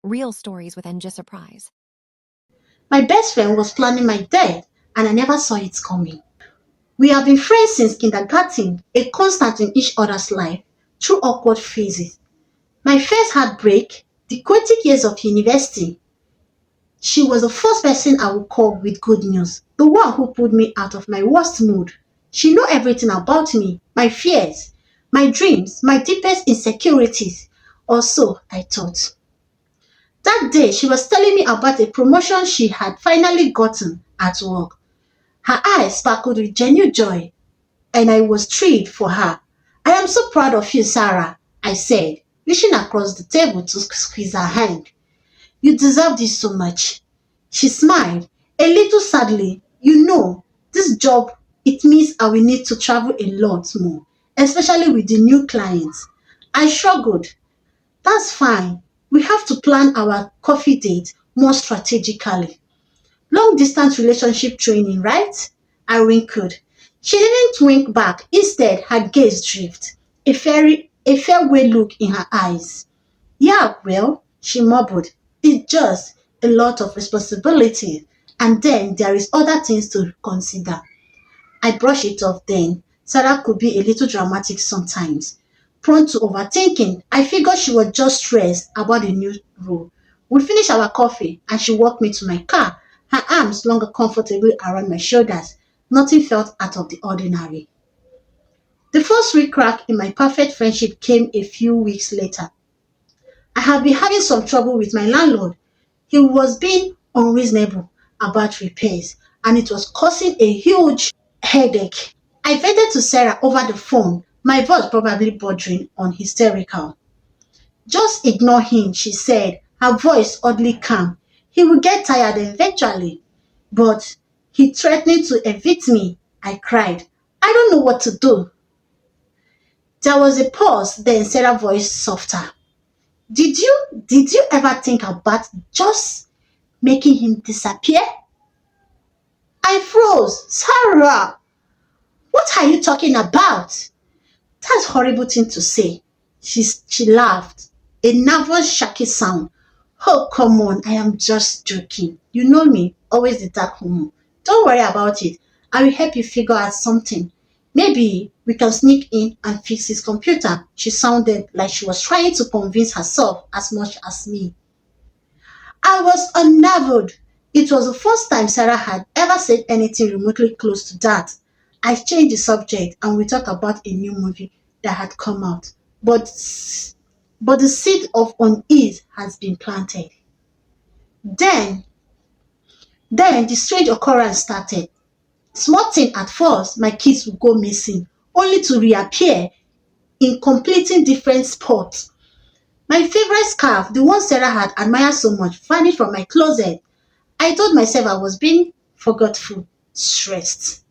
Real stories with Nji-surprise. My best friend was planning my death and I never saw it coming. We have been friends since kindergarten, a constant in each other's life, through awkward phases. My first heartbreak, the chaotic years of university, she was the first person I would call with good news, the one who pulled me out of my worst mood. She knew everything about me, my fears, my dreams, my deepest insecurities. Or so I thought. That day, she was telling me about a promotion she had finally gotten at work. Her eyes sparkled with genuine joy, and I was thrilled for her. I am so proud of you, Sarah, I said, reaching across the table to squeeze her hand. You deserve this so much. She smiled, a little sadly. You know, this job, it means I will need to travel a lot more, especially with the new clients. I struggled. That's fine. We have to plan our coffee date more strategically. Long distance relationship training, right? I wrinkled. She didn't wink back. Instead, her gaze drifted, a farewell look in her eyes. Yeah, well, she mumbled. It's just a lot of responsibility. And then there is other things to consider. I brush it off then. Sarah could be a little dramatic sometimes, prone to overthinking. I figured she was just stressed about the new role. We finished our coffee and she walked me to my car, her arms longer comfortably around my shoulders. Nothing felt out of the ordinary. The first real crack in my perfect friendship came a few weeks later. I have been having some trouble with my landlord. He was being unreasonable about repairs and it was causing a huge headache. I vented to Sarah over the phone, my voice probably bordering on hysterical. Just ignore him, she said, her voice oddly calm. He will get tired eventually. But he threatened to evict me. I cried. I don't know what to do. There was a pause, then Sarah's voice softer. Did you ever think about just making him disappear? I froze. Sarah, what are you talking about? That's a horrible thing to say. She laughed, a nervous, shaky sound. Oh, come on, I am just joking. You know me, always the dark humor. Don't worry about it. I will help you figure out something. Maybe we can sneak in and fix his computer. She sounded like she was trying to convince herself as much as me. I was unnerved. It was the first time Sarah had ever said anything remotely close to that. I changed the subject and we talked about a new movie that had come out. But the seed of unease has been planted. Then, then the strange occurrence started. Small thing at first, my kids would go missing, only to reappear in completely different spots. My favorite scarf, the one Sarah had admired so much, vanished from my closet. I told myself I was being forgetful, stressed.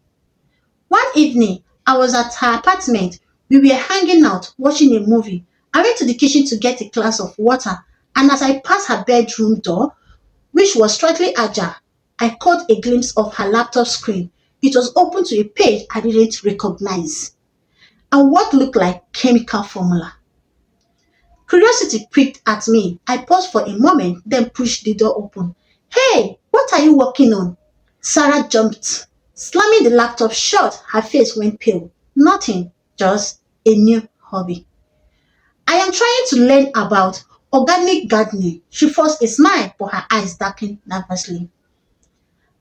One evening, I was at her apartment. We were hanging out, watching a movie. I went to the kitchen to get a glass of water, and as I passed her bedroom door, which was slightly ajar, I caught a glimpse of her laptop screen. It was open to a page I didn't recognize, and what looked like chemical formula. Curiosity pricked at me. I paused for a moment, then pushed the door open. Hey, what are you working on? Sarah jumped, slamming the laptop shut. Her face went pale. Nothing, just a new hobby. I am trying to learn about organic gardening. She forced a smile, but her eyes darkened nervously.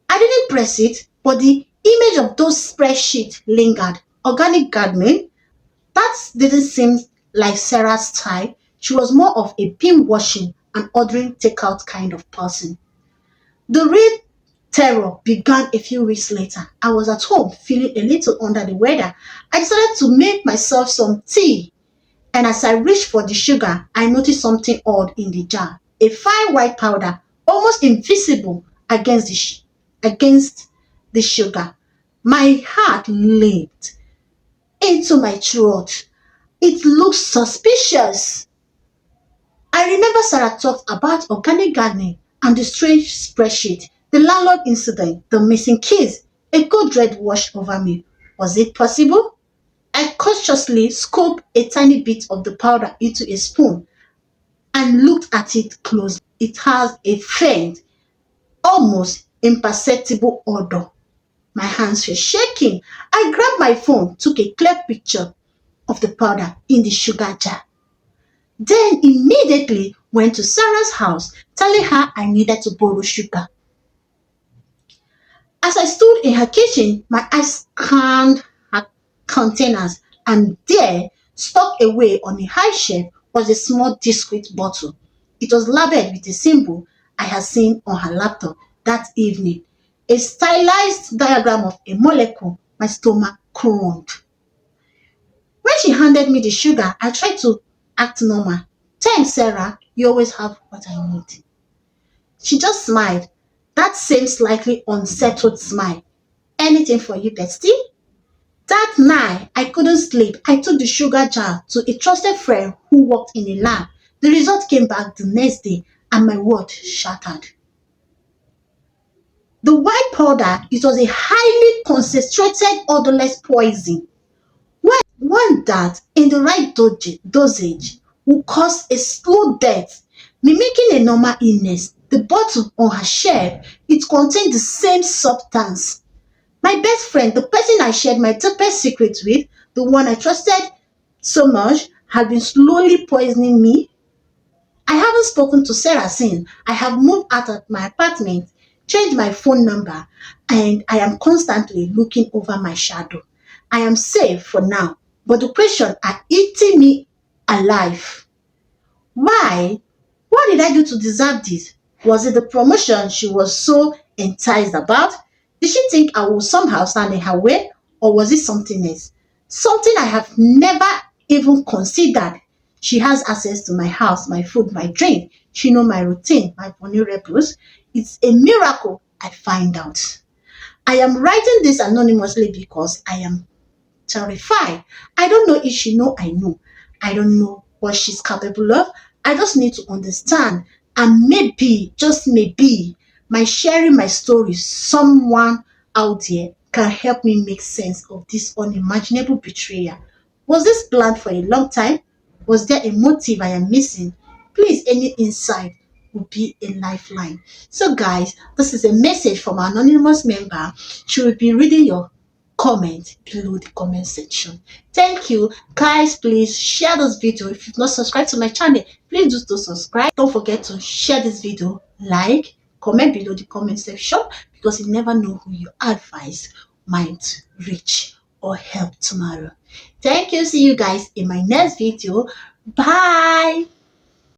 I didn't press it, but the image of those spreadsheets lingered. Organic gardening? That didn't seem like Sarah's style. She was more of a pin washing and ordering takeout kind of person. The real terror began a few weeks later. I was at home feeling a little under the weather. I decided to make myself some tea. And as I reached for the sugar, I noticed something odd in the jar. A fine white powder, almost invisible against the sugar. My heart leaped into my throat. It looked suspicious. I remember Sarah talked about organic gardening and the strange spreadsheet, the landlord incident, the missing keys. A cold dread washed over me. Was it possible? I cautiously scooped a tiny bit of the powder into a spoon and looked at it closely. It has a faint, almost imperceptible odor. My hands were shaking. I grabbed my phone, took a clear picture of the powder in the sugar jar. Then immediately went to Sarah's house, telling her I needed to borrow sugar. As I stood in her kitchen, my eyes scanned her containers, and there, stuck away on a high shelf, was a small discreet bottle. It was labeled with a symbol I had seen on her laptop that evening, a stylized diagram of a molecule. My stomach groaned. When she handed me the sugar, I tried to act normal. Thanks, Sarah. You always have what I need. She just smiled, that same slightly unsettled smile. Anything for you, bestie? That night, I couldn't sleep. I took the sugar jar to a trusted friend who worked in a lab. The result came back the next day, and my world shattered. The white powder, it was a highly concentrated odorless poison. One that, in the right dosage, will cause a slow death, mimicking a normal illness. The bottle on her shelf, it contained the same substance. My best friend, the person I shared my deepest secret with, the one I trusted so much, had been slowly poisoning me. I haven't spoken to Sarah since. I have moved out of my apartment, changed my phone number, and I am constantly looking over my shadow. I am safe for now, but the questions are eating me alive. Why? What did I do to deserve this? Was it the promotion she was so enticed about? Did she think I would somehow stand in her way? Or was it something else? Something I have never even considered. She has access to my house, my food, my drink. She knows my routine, my vulnerables. It's a miracle I find out. I am writing this anonymously because I am terrified. I don't know if she know I know. I don't know what she's capable of. I just need to understand. And maybe, just maybe, my sharing my story, someone out there can help me make sense of this unimaginable betrayal. Was this planned for a long time? Was there a motive I am missing? Please, any insight would be a lifeline. So, guys, this is a message from our anonymous member. She will be reading your comment below the comment section. Thank you. Guys, please share this video. If you've not subscribed to my channel, please do to subscribe. Don't forget to share this video, like, comment below the comment section, because you never know who your advice might reach or help tomorrow. Thank you. See you guys in my next video. Bye.